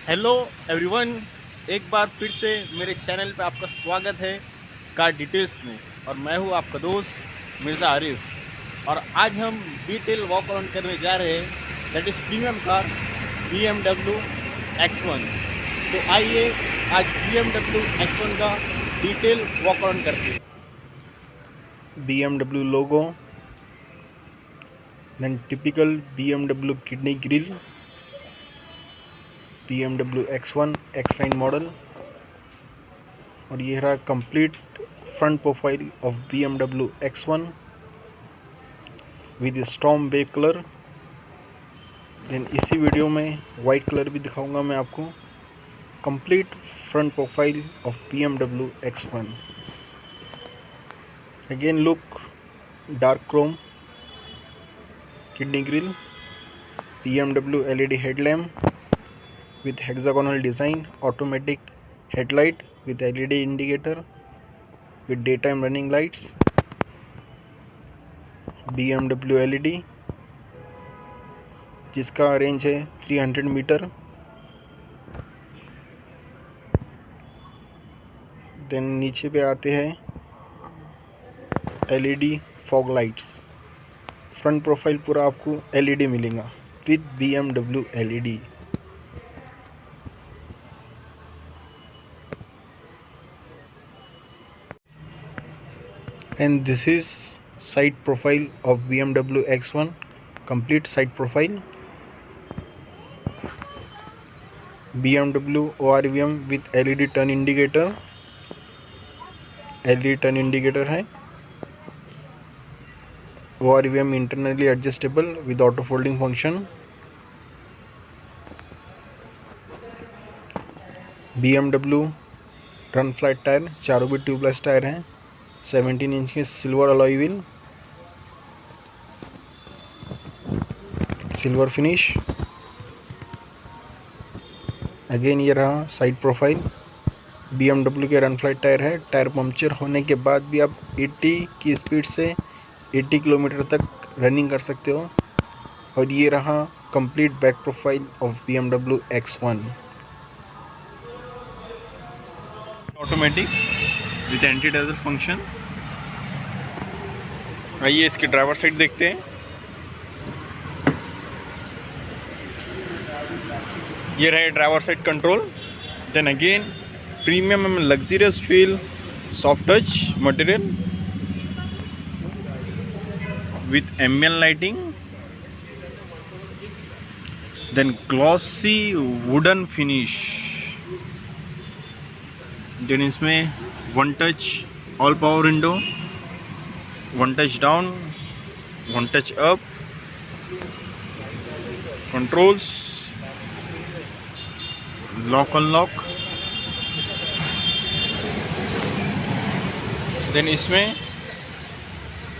Hello everyone, एक बार फिर से मेरे चैनल पे आपका स्वागत है कार डिटेल्स में। और मैं हूँ आपका दोस्त मिर्ज़ा आरिफ। और आज हम डिटेल वॉक अराउंड करने जा रहे हैं, that is premium car BMW X1। तो आइए आज BMW X1 का डिटेल वॉक अराउंड करते हैं। BMW logo, then typical BMW kidney grille, BMW X1 X9 model. और ये रहा complete front profile of BMW X1 with storm bay colour. Then इसी वीडियो में वाइट कलर भी दिखाऊंगा मैं आपको। Complete front profile of BMW X1। Again look dark chrome kidney grille, BMW LED headlamp with hexagonal design, automatic headlight with LED indicator with daytime running lights, BMW LED जिसका range है 300 metre. Then नीचे पे आते हैं LED fog lights. Front profile पूरा आपको LED मिलेगा with BMW LED। And this is side profile of BMW X1, complete side profile, BMW ORVM with LED turn indicator, LED turn indicator है। ORVM internally adjustable with auto folding function। BMW run flat tyre, चारों भी tubeless tyre हैं। 17 inch के silver alloy wheel, silver finish. Again ये रहा side profile. BMW के run flat tyre है। Tyre puncture होने के बाद भी आप 80 की स्पीड से 80 किलोमीटर तक रनिंग कर सकते हो। और ये रहा complete back profile of BMW X1। Automatic with anti dazzle function. आइए इसकी ड्राइवर साइड देखते हैं। ये रहे driver side control. Then again premium and luxurious feel, soft touch material with ambient lighting, then glossy wooden finish. Then इसमें one touch all power window, one touch down, one touch up, controls, lock unlock. Then इसमें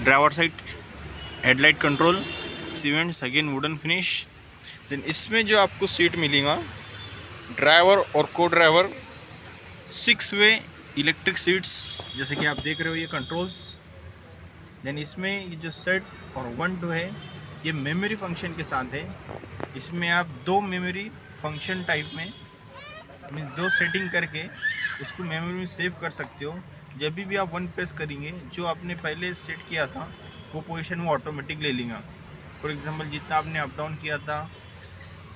driver side headlight control, सीवेंट्स, again wooden finish. Then इसमें जो आपको seat मिलेगा, driver और को driver 6 way electric seats, जैसे कि आप देख रहे हो ये कंट्रोल्स। देन इसमें ये जो सेट और 1-2 है, ये मेमोरी फंक्शन के साथ है। इसमें आप 2 मेमोरी फंक्शन टाइप में मीन्स 2 सेटिंग करके उसको मेमोरी में सेव कर सकते हो। जब भी आप 1 प्रेस करेंगे, जो आपने पहले सेट किया था वो पोजीशन वो ऑटोमेटिक ले लेगा। फॉर एग्जांपल जितना आपने अप डाउन किया था,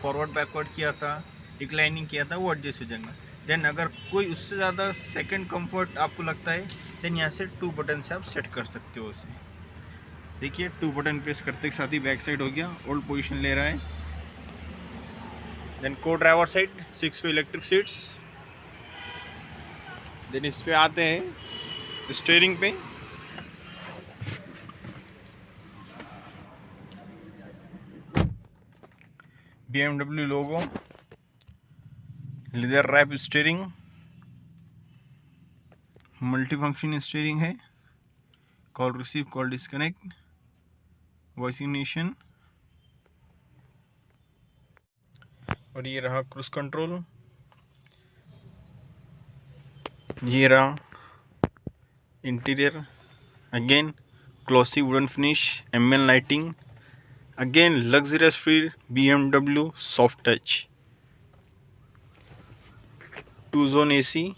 फॉरवर्ड बैकवर्ड किया था, डिक्लाइनिंग किया था, वो एडजस्ट हो जाएगा। देन अगर कोई उससे ज़्यादा सेकंड कंफर्ट आपको लगता है, देन यहाँ से 2 बटन से आप सेट कर सकते हो उसे। देखिए 2 बटन प्रेस करते के साथ ही बैक साइड हो गया, ओल्ड पोजीशन ले रहा है। Then co driver side 6 way electric seats. Then इस पे आते हैं स्टीयरिंग पे। BMW logo, leather wrap steering, multi function steering है, call receive, call disconnect, voice ignition. और ये रहा क्रूज कंट्रोल। ये रहा interior, again glossy wooden finish, ambient lighting, again luxurious feel BMW soft touch. 2 zone AC,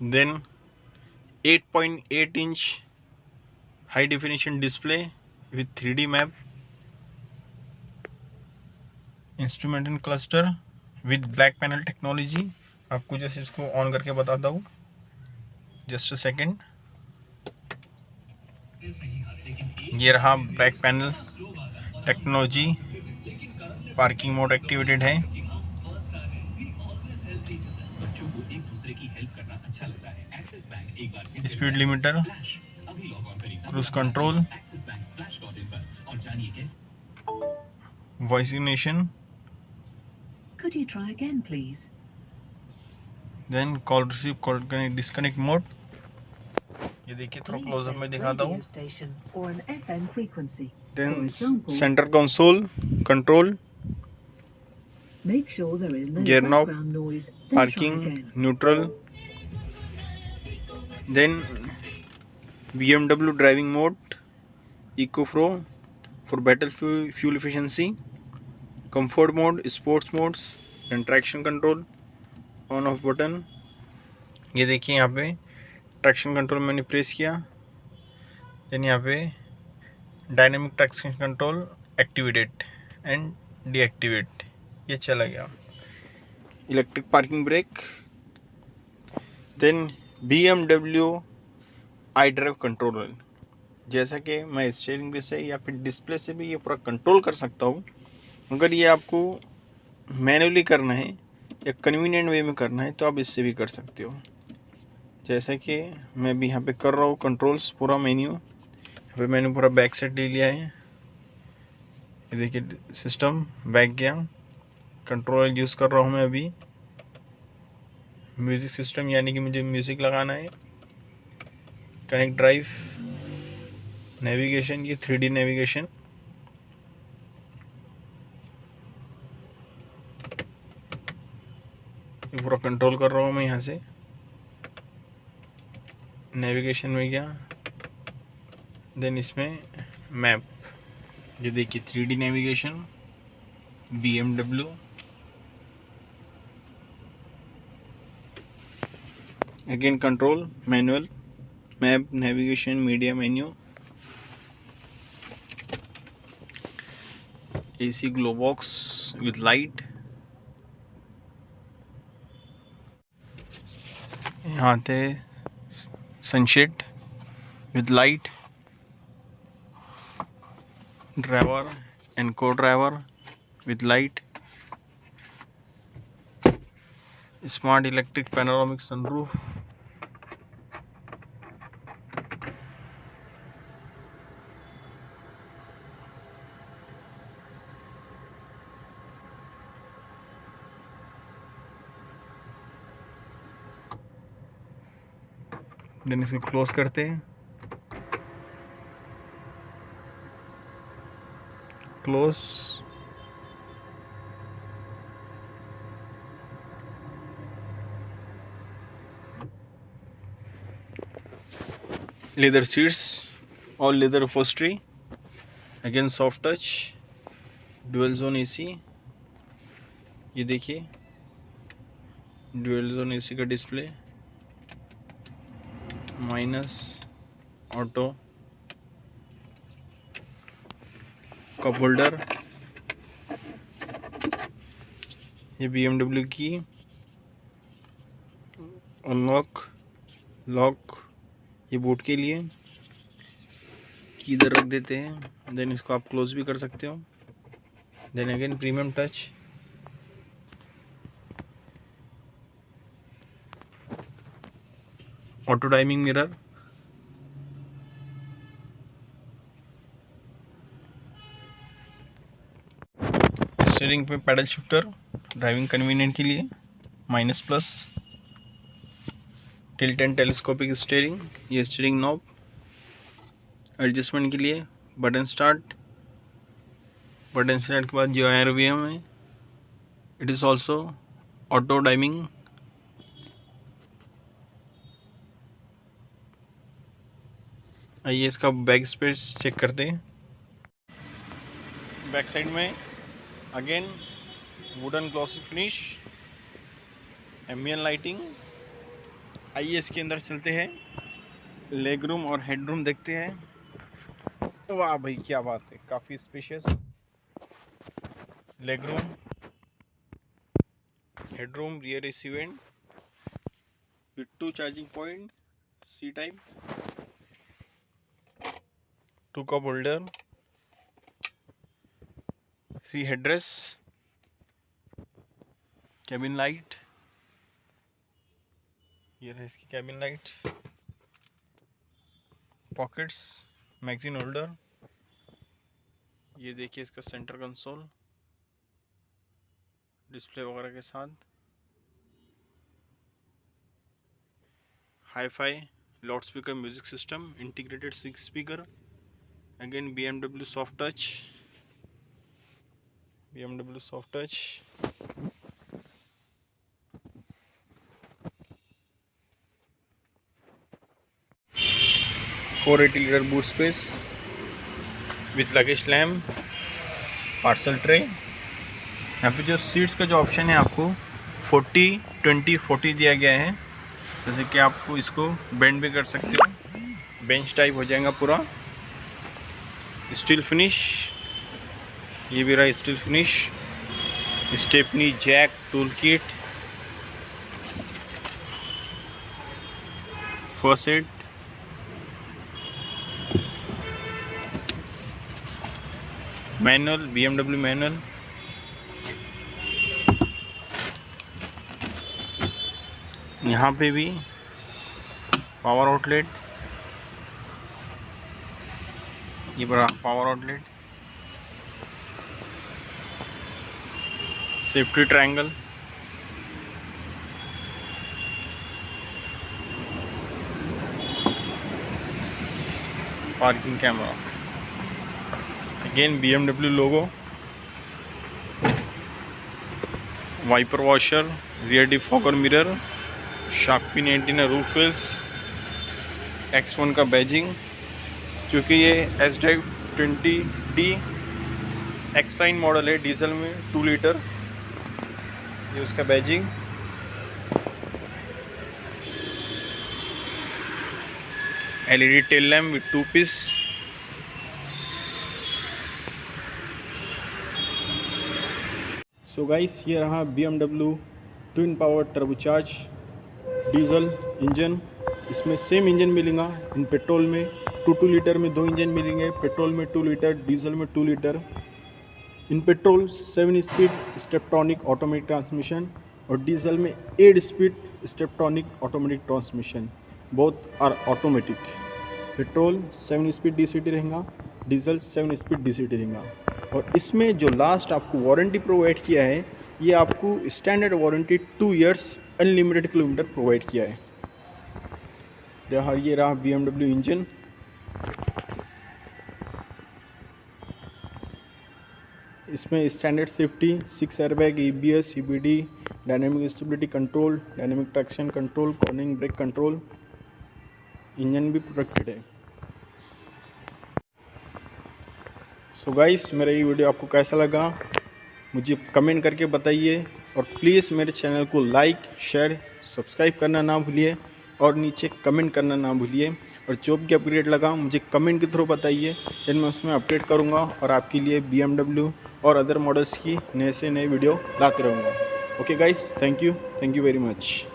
then 8.8-inch high definition display with 3D map, instrument and cluster with black panel technology. आपको जैसे इसको on करके बताता हूँ, just a second. ये रहा back panel technology, parking mode activated है, speed limiter, cruise control, voice ignition, Could you try again, please? Then call receive, call disconnect mode. ये देखिए थोड़ा Please क्लोजअप में select दिखाता हूँ। radio station or an FM frequency. Then For example, centre console control, make sure there is no gear knob, background noise. Then try parking again. Neutral, then BMW driving mode, eco pro for better fuel efficiency, comfort mode, sports modes, and traction control, on off button. ये देखिए यहाँ पे traction control मैंने press किया, then यहाँ पे dynamic traction control activated and deactivate, ये चला गया। Electric parking brake, then BMW iDrive controller, जैसा कि मैं स्टीयरिंग व्हील से या फिर डिस्प्ले से भी ये पूरा कंट्रोल कर सकता हूँ। अगर ये आपको मैन्युअली करना है या कन्वीनियंट वे में करना है तो आप इससे भी कर सकते हो, जैसा कि मैं भी यहाँ पे कर रहा हूँ कंट्रोल्स पूरा मेन्यू। यहाँ पे मैंने पूरा बैक सेट ले लिया है, ये देखिए सिस्टम बैक गया, कंट्रोल यूज़ कर रहा हूँ मैं अभी। म्यूज़िक सिस्टम यानी कि मुझे म्यूज़िक लगाना है, कनेक्ट ड्राइव, नेविगेशन, ये 3D नेविगेशन, ये पूरा कंट्रोल कर रहा हूँ मैं यहाँ से। नेविगेशन में गया, देन इसमें मैप, ये देखिए 3D navigation, BMW, again control manual, map, navigation, media menu, AC glove box with light, यहाँ थे sunshade with light, driver and co driver with light, smart electric panoramic sunroof, then इसको close करते हैं, close, leather seats, all leather upholstery, again soft touch, dual zone AC, ये देखिए dual zone AC का display, minus, auto, cup holder, ये BMW की unlock, lock, ये boot के लिए की इधर रख देते हैं, देन इसको आप क्लोज भी कर सकते हो, then again premium touch, auto timing mirror, steering पे पैडल शिफ्टर ड्राइविंग कन्वीनियंट के लिए, minus plus, tilt and telescopic steering, ये स्टीयरिंग नॉब, एडजस्टमेंट के लिए बटन स्टार्ट, बटन स्टार्ट के बाद जो ARVM है, it is also auto timing, आइए इसका बैक स्पेस चेक करते हैं। बैक साइड में again wooden glossy finish, एम्बियन lighting. आइए इसके अंदर चलते हैं, लेग रूम और हेड रूम देखते हैं। वाह भाई क्या बात है, काफ़ी spacious leg room, head room, rear AC vent with 2 charging point, C type, 2 cup holder, 3 headrests, cabin light, ये है इसकी cabin light, pockets, magazine holder, ये देखिए इसका सेंटर कंसोल डिस्प्ले वगैरह के साथ, hi fi loud speaker music system, integrated 6 speaker, again BMW soft touch, BMW soft touch, 480 litre boot space with luggage lamp, parcel tray. यहाँ पे जो सीट्स का जो ऑप्शन है आपको 40, 20, 40 दिया गया है, जैसे कि आपको इसको बेंड भी कर सकते हो, बेंच टाइप हो जाएगा पूरा। स्टील फिनिश, ये भी रहा steel finish, stepney, jack, tool kit, first aid, manual, BMW manual, यहाँ पे भी पावर आउटलेट, ये बड़ा power outlet, safety triangle, parking camera, again BMW logo, wiper washer, rear defogger mirror, shark fin antenna, roof वेल्स, X1 का badging, क्योंकि ये S-20D X-Line model है डीजल में 2 लीटर, ये उसका badging, LED tail lamp with 2 piece, so guys ये रहा BMW twin power turbocharge diesel engine. इसमें सेम इंजन मिलेगा इन पेट्रोल में 2 लीटर में 2 इंजन मिलेंगे, पेट्रोल में 2 लीटर, डीजल में 2 litre. In petrol 7 speed Steptronic automatic transmission और डीजल में 8 speed Steptronic automatic transmission, both are automatic. Petrol 7 speed DCT रहेगा, डीजल 7 स्पीड DCT रहेगा। और इसमें जो लास्ट आपको वारंटी प्रोवाइड किया है, ये आपको standard warranty 2 years unlimited kilometre provide किया है। ये रहा BMW इंजन, इसमें standard safety 6 airbag, ABS, CBD, dynamic stability control, dynamic traction control, cornering brake control, engine भी प्रोटेक्टेड है। सो गाइस मेरा ये वीडियो आपको कैसा लगा मुझे कमेंट करके बताइए, और प्लीज़ मेरे चैनल को लाइक, शेयर, सब्सक्राइब करना ना भूलिए और नीचे कमेंट करना ना भूलिए। और जो भी अपग्रेड लगा मुझे कमेंट के थ्रू बताइए, देन मैं उसमें अपडेट करूँगा और आपके लिए BMW और अदर मॉडल्स की नए से नए वीडियो लाते रहूँगा। Okay guys, thank you very much.